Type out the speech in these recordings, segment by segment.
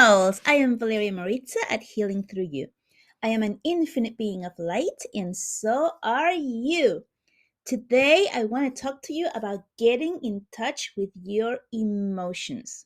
souls! I am Valeria Maritza at Healing Through You. I am an infinite being of light, and so are you. Today, I want to talk to you about getting in touch with your emotions.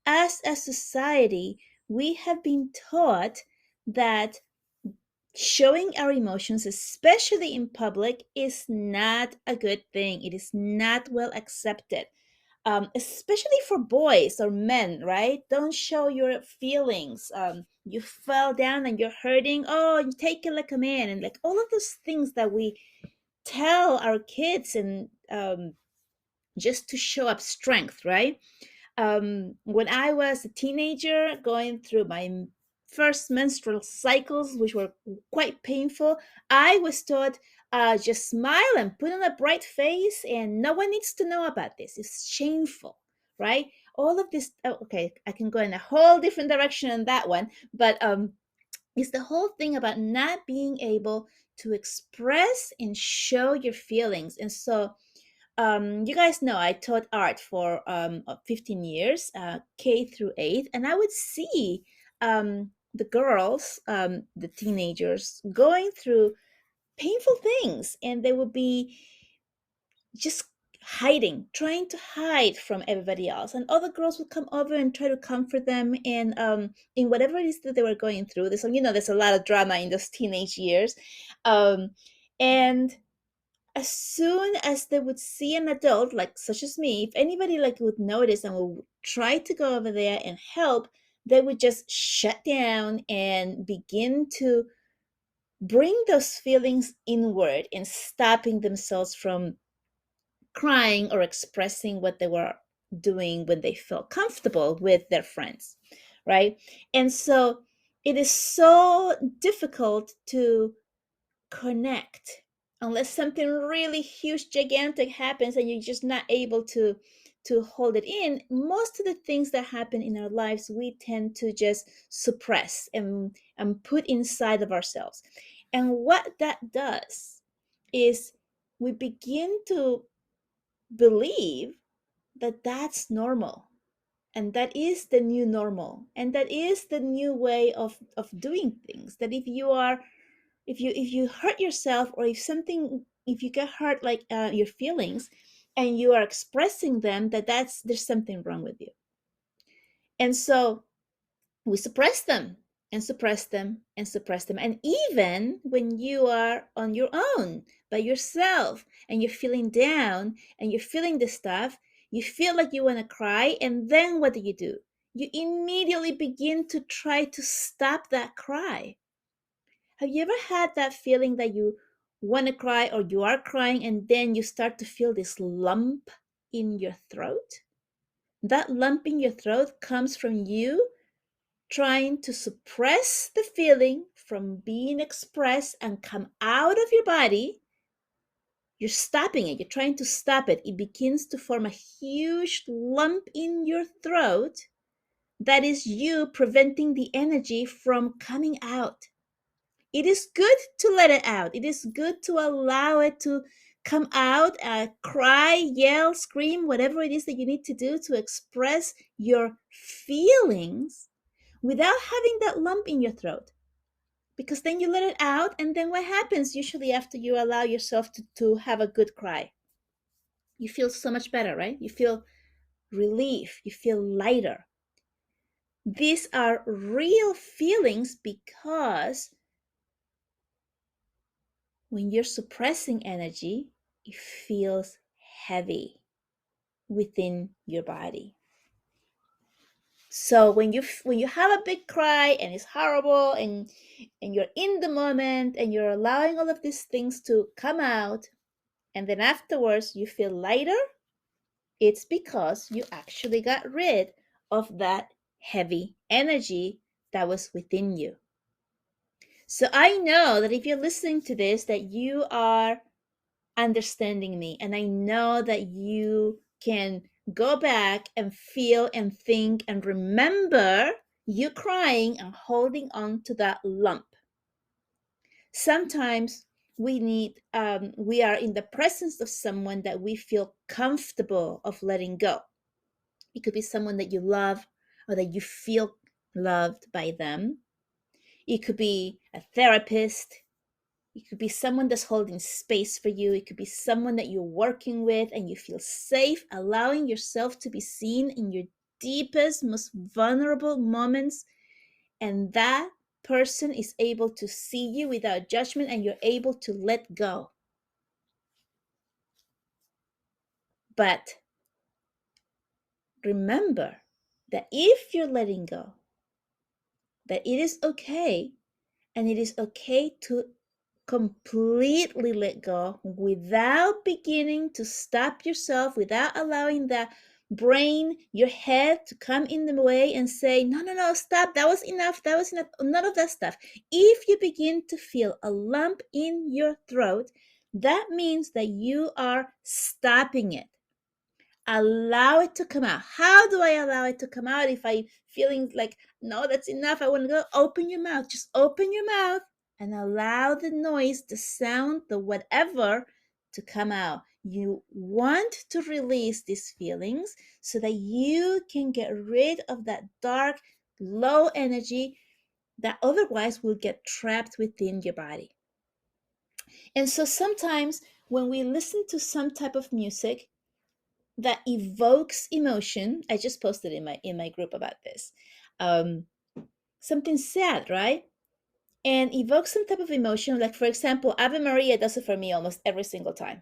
As a society, we have been taught that showing our emotions, especially in public, is not a good thing. It is not well accepted, especially for boys or men, right? Don't show your feelings. You fell down and you're hurting. Oh, you take it like a man, and like all of those things that we tell our kids, and just to show up strength, right? When I was a teenager going through my first menstrual cycles, which were quite painful, I was taught, just smile and put on a bright face, and no one needs to know about this. It's shameful, right? All of this. Oh, okay, I can go in a whole different direction on that one, but it's the whole thing about not being able to express and show your feelings. And so you guys know I taught art for 15 years, K through 8, and I would see the girls, the teenagers, going through painful things, and they would be just hiding, trying to hide from everybody else. And other girls would come over and try to comfort them, and in whatever it is that they were going through. There's a lot of drama in those teenage years, and as soon as they would see an adult like such as me, if anybody like would notice and would try to go over there and help, they would just shut down and begin to bring those feelings inward and stopping themselves from crying or expressing what they were doing when they felt comfortable with their friends, right? And so it is so difficult to connect unless something really huge, gigantic happens and you're just not able to hold it in. Most of the things that happen in our lives we tend to just suppress and put inside of ourselves. And what that does is we begin to believe that that's normal, and that is the new normal, and that is the new way of doing things. That if you hurt yourself, or if you get hurt, like your feelings, and you are expressing them, there's something wrong with you. And so we suppress them and suppress them and suppress them. And even when you are on your own by yourself and you're feeling down and you're feeling this stuff, you feel like you want to cry, and then what do? You immediately begin to try to stop that cry. Have you ever had that feeling that you want to cry or you are crying, and then you start to feel this lump in your throat? That lump in your throat comes from you trying to suppress the feeling from being expressed and come out of your body. You're stopping it. You're trying to stop it. It begins to form a huge lump in your throat. That is you preventing the energy from coming out. It is good to let it out. It is good to allow it to come out, cry, yell, scream, whatever it is that you need to do to express your feelings without having that lump in your throat. Because then you let it out, and then what happens usually after you allow yourself to have a good cry? You feel so much better, right? You feel relief, you feel lighter. These are real feelings because when you're suppressing energy, it feels heavy within your body. So when you have a big cry and it's horrible, and you're in the moment and you're allowing all of these things to come out, and then afterwards you feel lighter, it's because you actually got rid of that heavy energy that was within you. So I know that if you're listening to this, that you are understanding me, and I know that you can go back and feel and think and remember you crying and holding on to that lump. Sometimes we are in the presence of someone that we feel comfortable of letting go. It could be someone that you love or that you feel loved by them. It could be a therapist. It could be someone that's holding space for you. It could be someone that you're working with and you feel safe, allowing yourself to be seen in your deepest, most vulnerable moments. And that person is able to see you without judgment and you're able to let go. But remember that if you're letting go, that it is okay, and it is okay to completely let go without beginning to stop yourself, without allowing the brain, your head, to come in the way and say, no, no, no, stop, that was enough, that was enough, none of that stuff. If you begin to feel a lump in your throat, that means that you are stopping it. Allow it to come out. How do I allow it to come out? If I feeling like, no, that's enough, I want to go, open your mouth. Just open your mouth and allow the noise, the sound, the whatever to come out. You want to release these feelings so that you can get rid of that dark, low energy that otherwise will get trapped within your body. And so sometimes when we listen to some type of music that evokes emotion, I just posted in my group about this, um, something sad, right? And evoke some type of emotion. Like, for example, Ave Maria does it for me almost every single time.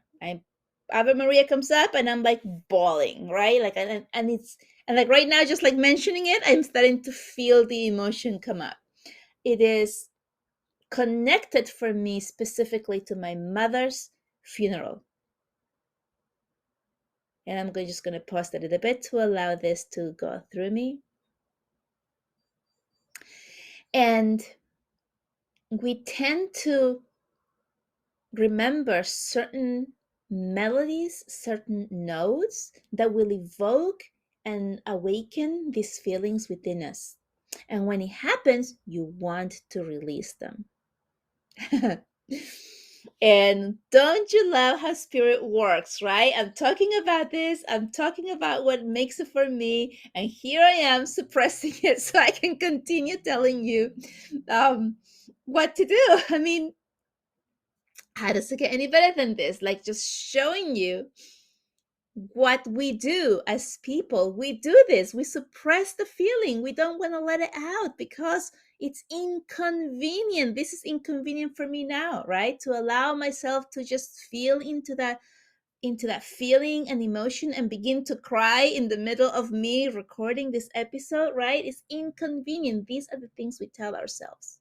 Ave Maria comes up and I'm like bawling, right? Like, and it's, and like right now, just like mentioning it, I'm starting to feel the emotion come up. It is connected for me specifically to my mother's funeral. And I'm just going to pause a little bit to allow this to go through me. And we tend to remember certain melodies, certain notes that will evoke and awaken these feelings within us. And when it happens, you want to release them. And don't you love how spirit works, right? I'm talking about this. I'm talking about what makes it for me. And here I am suppressing it so I can continue telling you what to do. I mean, how does it get any better than this? Like, just showing you what we do as people. We do this, we suppress the feeling, we don't want to let it out because it's inconvenient. This is inconvenient for me now, right? To allow myself to just feel into that feeling and emotion and begin to cry in the middle of me recording this episode, right? It's inconvenient. These are the things we tell ourselves.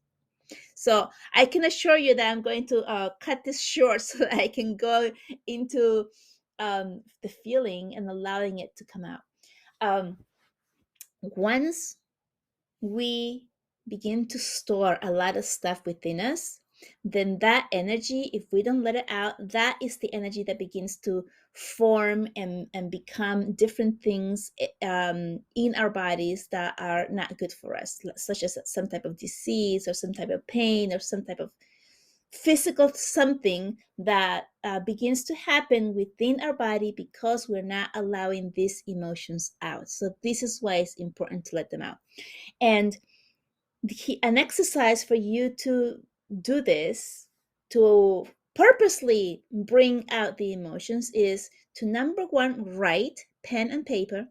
So I can assure you that I'm going to cut this short so that I can go into the feeling and allowing it to come out. Once we begin to store a lot of stuff within us, then that energy, if we don't let it out, that is the energy that begins to form and become different things in our bodies that are not good for us, such as some type of disease or some type of pain or some type of physical something that begins to happen within our body because we're not allowing these emotions out. So this is why it's important to let them out. And an exercise for you to do this, to purposely bring out the emotions, is to, number one, write, pen and paper,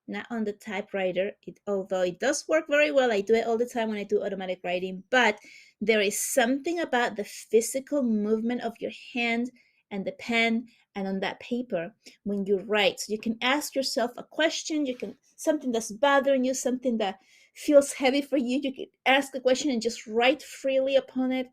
not on the typewriter. Although it does work very well, I do it all the time when I do automatic writing, but there is something about the physical movement of your hand and the pen and on that paper when you write. So you can ask yourself a question, you can, something that's bothering you, something that feels heavy for you, you can ask a question and just write freely upon it.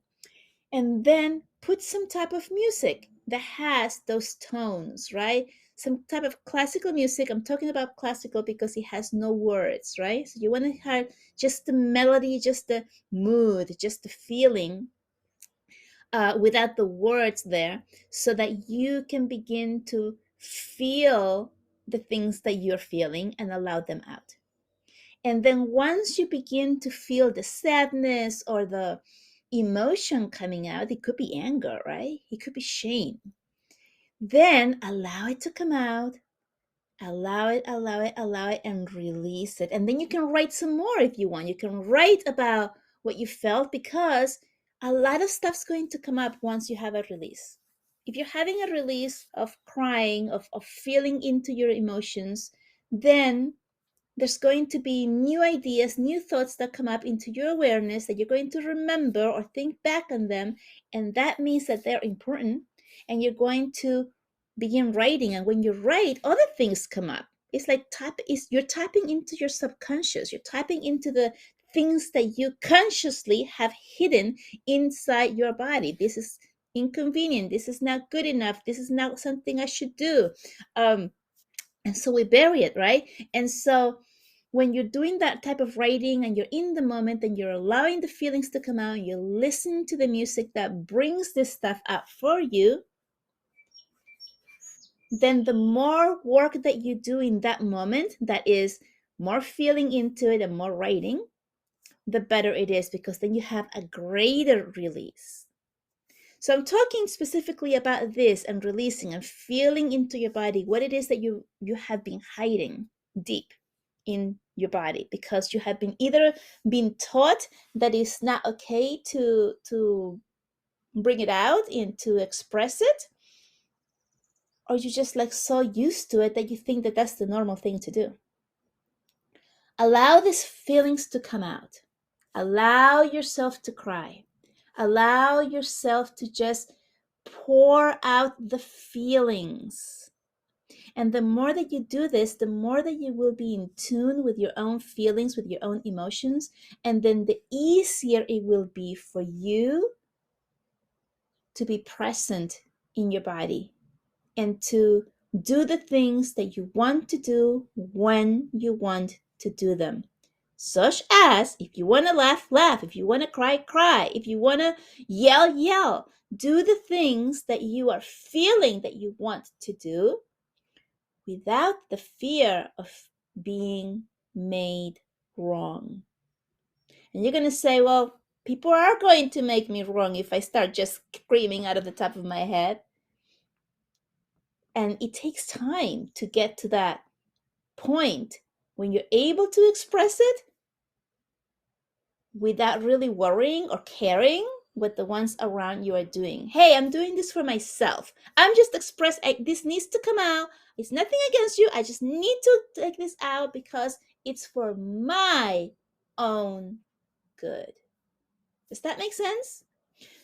And then put some type of music that has those tones, right? Some type of classical music. I'm talking about classical because it has no words, right? So you want to have just the melody, just the mood, just the feeling, without the words there, so that you can begin to feel the things that you're feeling and allow them out. And then once you begin to feel the sadness or the emotion coming out, it could be anger, right? It could be shame. Then allow it to come out Allow it, allow it, allow it, and release it. And then you can write some more if you want. You can write about what you felt, because a lot of stuff's going to come up once you have a release. If you're having a release of crying, of feeling into your emotions, then there's going to be new ideas, new thoughts that come up into your awareness that you're going to remember or think back on them. And that means that they're important. And you're going to begin writing. And when you write, other things come up. It's like you're tapping into your subconscious. You're tapping into the things that you consciously have hidden inside your body. This is inconvenient. This is not good enough. This is not something I should do. Um, and so we bury it, right? And so when you're doing that type of writing and you're in the moment and you're allowing the feelings to come out and you listen to the music that brings this stuff up for you, then the more work that you do in that moment, that is more feeling into it and more writing, the better it is, because then you have a greater release. So I'm talking specifically about this and releasing and feeling into your body what it is that you have been hiding deep in your body, because you have been either been taught that it's not okay to bring it out and to express it, or you're just like so used to it that you think that that's the normal thing to do. Allow these feelings to come out. Allow yourself to cry. Allow yourself to just pour out the feelings. And the more that you do this, the more that you will be in tune with your own feelings, with your own emotions. And then the easier it will be for you to be present in your body and to do the things that you want to do when you want to do them. Such as, if you want to laugh, laugh. If you want to cry, cry. If you want to yell, yell. Do the things that you are feeling that you want to do without the fear of being made wrong. And you're going to say, well, people are going to make me wrong if I start just screaming out of the top of my head. And it takes time to get to that point when you're able to express it without really worrying or caring what the ones around you are doing. Hey, I'm doing this for myself. I'm just this needs to come out. It's nothing against you. I just need to take this out because it's for my own good. Does that make sense?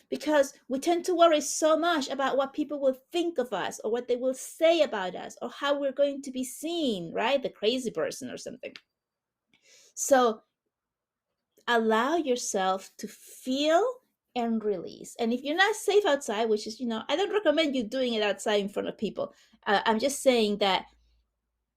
Because we tend to worry so much about what people will think of us or what they will say about us or how we're going to be seen, right? The crazy person or something. So allow yourself to feel and release. And if you're not safe outside, which is, I don't recommend you doing it outside in front of people. I'm just saying that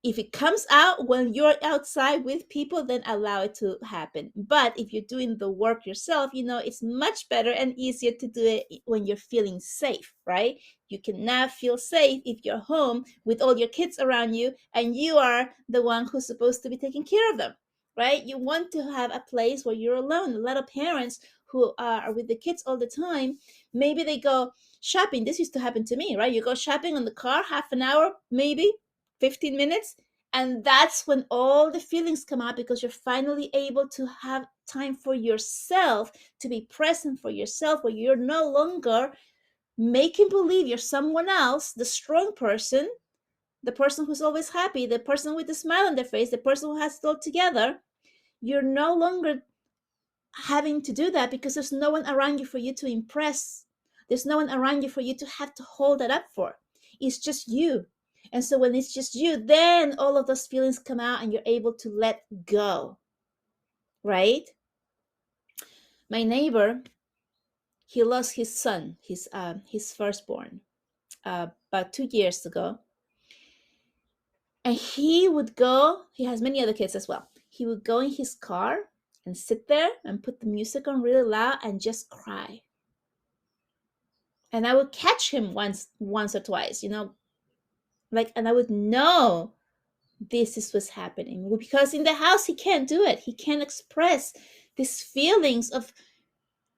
if it comes out when you're outside with people, then allow it to happen. But if you're doing the work yourself, it's much better and easier to do it when you're feeling safe, right? You cannot feel safe if you're home with all your kids around you and you are the one who's supposed to be taking care of them, right? You want to have a place where you're alone. A lot of parents who are with the kids all the time, maybe they go shopping. This used to happen to me, right? You go shopping on the car, half an hour, maybe 15 minutes, and that's when all the feelings come out, because you're finally able to have time for yourself, to be present for yourself, where you're no longer making believe you're someone else, the strong person, the person who's always happy, the person with the smile on their face, the person who has it all together. You're no longer having to do that because there's no one around you for you to impress. There's no one around you for you to have to hold that up for. It's just you. And so when it's just you, then all of those feelings come out and you're able to let go, right? My neighbor, he lost his son, his firstborn, about 2 years ago. And he has many other kids as well. He would go in his car and sit there and put the music on really loud and just cry. And I would catch him once or twice, and I would know this is what's happening, because in the house he can't do it. He can't express these feelings of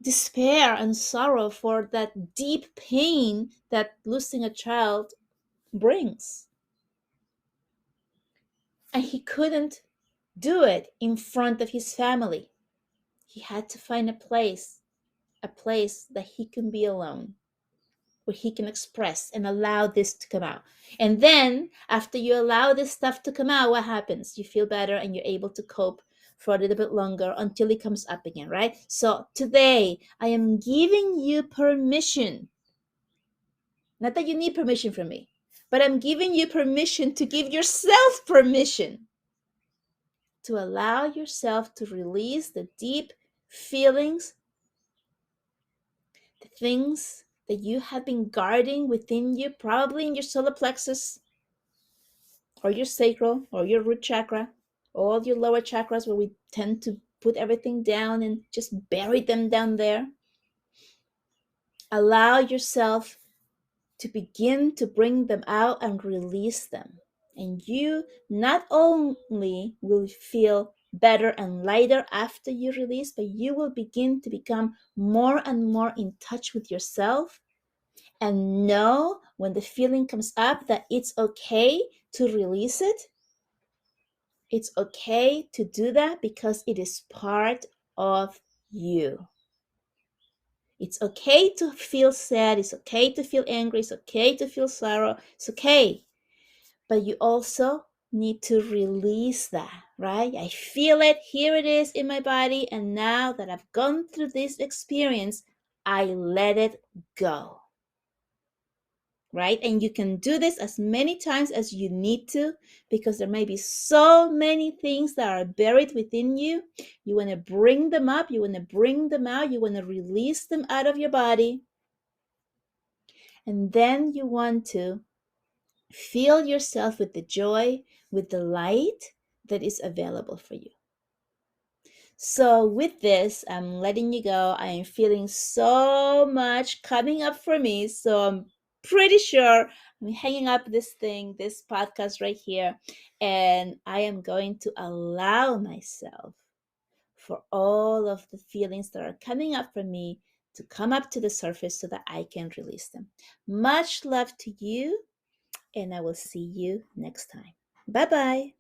despair and sorrow for that deep pain that losing a child brings. And he couldn't do it in front of his family. He had to find a place that he can be alone, where he can express and allow this to come out. And then after you allow this stuff to come out, what happens? You feel better and you're able to cope for a little bit longer until it comes up again, right? So today I am giving you permission. Not that you need permission from me, but I'm giving you permission to give yourself permission to allow yourself to release the deep feelings, the things that you have been guarding within you, probably in your solar plexus or your sacral or your root chakra, all your lower chakras where we tend to put everything down and just bury them down there. Allow yourself to begin to bring them out and release them. And you not only will feel better and lighter after you release, but you will begin to become more and more in touch with yourself and know when the feeling comes up that it's okay to release it. It's okay to do that because it is part of you. It's okay to feel sad. It's okay to feel angry. It's okay to feel sorrow. It's okay. But you also need to release that, right? I feel it. Here it is in my body. And now that I've gone through this experience, I let it go. Right? And you can do this as many times as you need to, because there may be so many things that are buried within you. You want to bring them up. You want to bring them out. You want to release them out of your body. And then you want to fill yourself with the joy, with the light that is available for you. So with this, I'm letting you go. I am feeling so much coming up for me. So I'm pretty sure I'm hanging up this podcast right here. And I am going to allow myself for all of the feelings that are coming up for me to come up to the surface so that I can release them. Much love to you, and I will see you next time. Bye-bye.